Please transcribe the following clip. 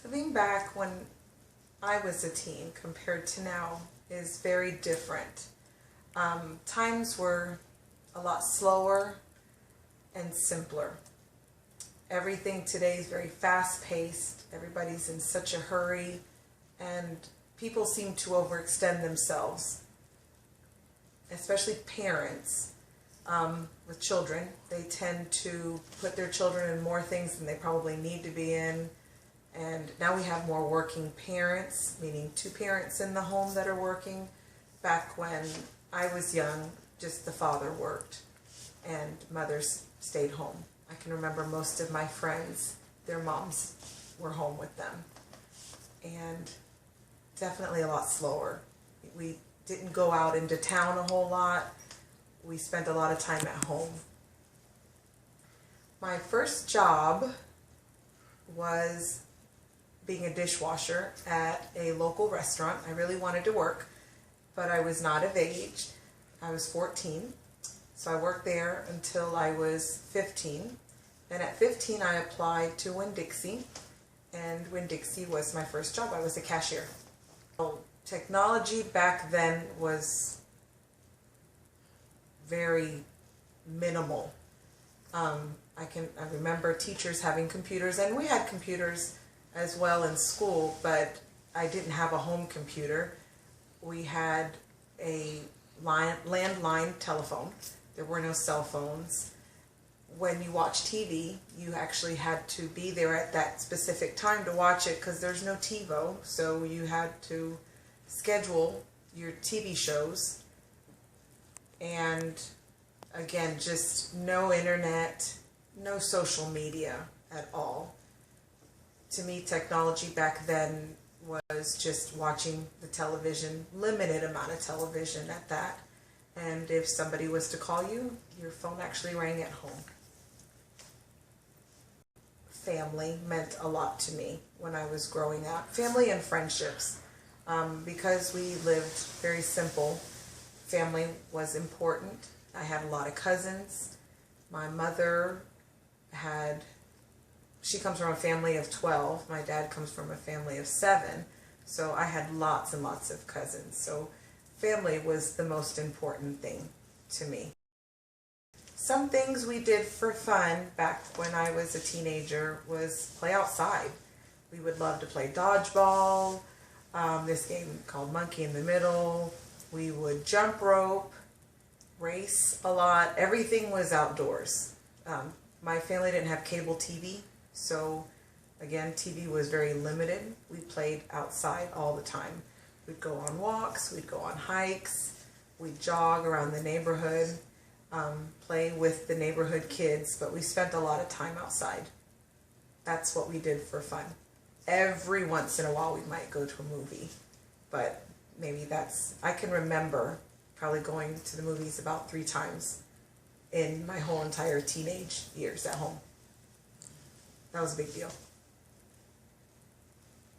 Living back when I was a teen compared to now is very different. Times were a lot slower and simpler. Everything today is very fast-paced. Everybody's in such a hurry, and people seem to overextend themselves, especially parents with children. They tend to put their children in more things than they probably need to be in. And now we have more working parents, meaning two parents in the home that are working. Back when I was young, just the father worked and mothers stayed home. I can remember most of my friends, their moms were home with them. And definitely a lot slower. We didn't go out into town a whole lot. We spent a lot of time at home. My first job was being a dishwasher at a local restaurant. I really wanted to work, but I was not of age. I was 14, so I worked there until I was 15. Then at 15, I applied to Winn-Dixie, and Winn-Dixie was my first job. I was a cashier. So, technology back then was very minimal. I remember teachers having computers, and we had computers as well in school, but I didn't have a home computer. We had a landline telephone. There were no cell phones. When you watch TV, you actually had to be there at that specific time to watch it because there's no TiVo, so you had to schedule your TV shows. And again, just no internet, no social media at all. To me, technology back then was just watching the television, limited amount of television at that. And if somebody was to call you, your phone actually rang at home. Family meant a lot to me when I was growing up. Family and friendships. Because we lived very simple, family was important. I had a lot of cousins. My mother she comes from a family of 12. My dad comes from a family of 7. So I had lots and lots of cousins. So family was the most important thing to me. Some things we did for fun back when I was a teenager was play outside. We would love to play dodgeball, this game called Monkey in the Middle. We would jump rope, race a lot. Everything was outdoors. My family didn't have cable TV, so again, TV was very limited. We played outside all the time. We'd go on walks, we'd go on hikes, we'd jog around the neighborhood, play with the neighborhood kids, but we spent a lot of time outside. That's what we did for fun. Every once in a while we might go to a movie, but maybe I can remember probably going to the movies about 3 times in my whole entire teenage years at home. That was a big deal.